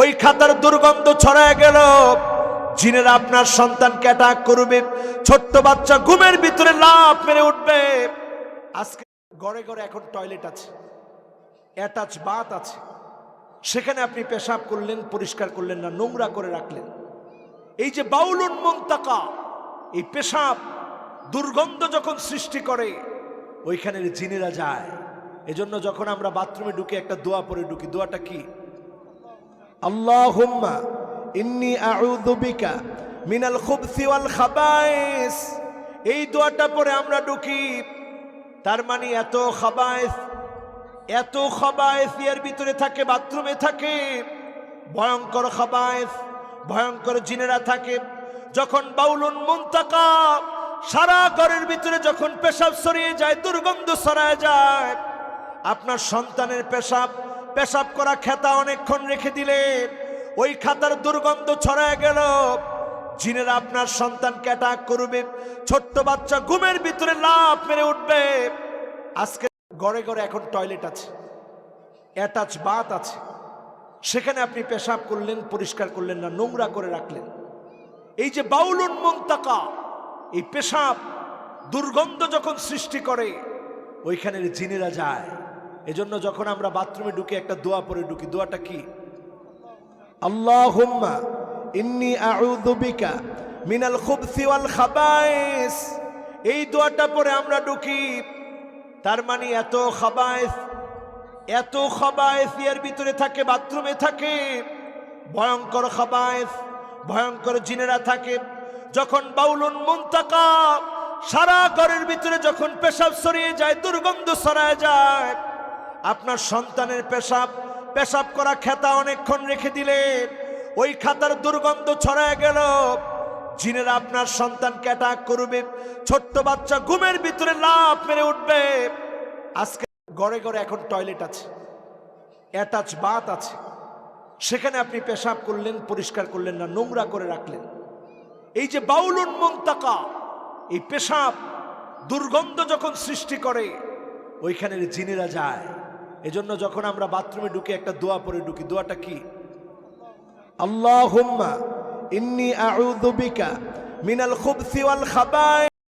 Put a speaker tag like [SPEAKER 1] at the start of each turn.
[SPEAKER 1] ওই খাতার দুর্গন্ধ ছড়ায় গেল, জিনেরা আপনার সন্তানকে অ্যাটাক করবে, ছোট্ট বাচ্চা ঘুমের ভিতরে লাফ মেরে উঠবে। আজকে ঘরে ঘরে এখন টয়লেট আছে, অ্যাটাচ বাথ আছে, সেখানে আপনি পেশাব করলেন, পরিষ্কার করলেন না, নোংরা করে রাখলেন। এই যে বাউলুন মুনতাকা, এই পেশাব দুর্গন্ধ যখন সৃষ্টি করে ওইখানের জিনেরা যায়। এজন্য যখন আমরা বাথরুমে ঢুকে একটা দোয়া পড়ে ঢুকি, দোয়াটা কি? আল্লাহুম্মা ইন্নী আউযু বিকা মিনাল খুবসি ওয়াল খাবায়েস। এই দোয়াটা পড়ে আমরা ঢুকি, তার মানে এত খাবায়েস এর ভিতরে থাকে, বাথরুমে থাকে, ভয়ঙ্কর খাবায়েস, ভয়ঙ্কর জিনেরা থাকে। যখন বাউলুন মুনতাকা সারা ঘরের ভিতরে যখন পেশাব ছড়িয়ে যায়, দুর্গন্ধ ছড়ায় যায়, আপনার সন্তানের পেশাব করা খেতা অনেকক্ষণ রেখে দিলে ওই খাতার দুর্গন্ধ ছড়ায় গেল, জিনেরা আপনার সন্তানকে অ্যাটাক করবে, ছোট্ট বাচ্চা ঘুমের ভিতরে লাফ মেরে উঠবে। আজকে ঘরে ঘরে এখন টয়লেট আছে, অ্যাটাচ বাথ আছে, সেখানে আপনি পেশাব করলেন, পরিষ্কার করলেন না, নোংরা করে রাখলেন। এই যে বাউলুন মুনতাকা, এই পেশাব দুর্গন্ধ যখন সৃষ্টি করে ওইখানের জিনেরা যায়। এজন্য যখন আমরা বাথরুমে ঢুকে একটা দোয়া পড়ে ঢুকি, দোয়াটা কি? আল্লাহুম্মা ইন্নী আউযু বিকা মিনাল খুবসি ওয়াল খাবায়েস। এই দোয়াটা পড়ে আমরা ঢুকি, তার মানে এত খাবায়েস এর ভিতরে থাকে, বাথরুমে থাকে, ভয়ঙ্কর খাবায়েস, ভয়ঙ্কর জিনেরা থাকে। যখন বাউলুন মুনতাকা সারা ঘরের ভিতরে যখন পেশাব ছড়িয়ে যায়, দুর্গন্ধ ছড়ায় যায়, আপনার সন্তানের পেশাব করা খেতা অনেকক্ষণ রেখে দিলে ওই খাতার দুর্গন্ধ ছড়ায় গেল, জিনেরা আপনার সন্তানকে অ্যাটাক করবে, ছোট্ট বাচ্চা ঘুমের ভিতরে লাফ মেরে উঠবে। আজকে ঘরে ঘরে এখন টয়লেট আছে, অ্যাটাচ বাথ আছে, সেখানে আপনি পেশাব করলেন, পরিষ্কার করলেন না, নোংরা করে রাখলেন। এই যে বাউলুন মুনতাকা, এই পেশাব দুর্গন্ধ যখন সৃষ্টি করে ওইখানের জিনেরা যায়। এজন্য যখন আমরা বাথরুমে ঢুকে একটা দোয়া পড়ে ঢুকি, দোয়াটা কি? আল্লাহুম্মা ইন্নী আউযু বিকা মিনাল খুবসি ওয়াল খাবায়েস।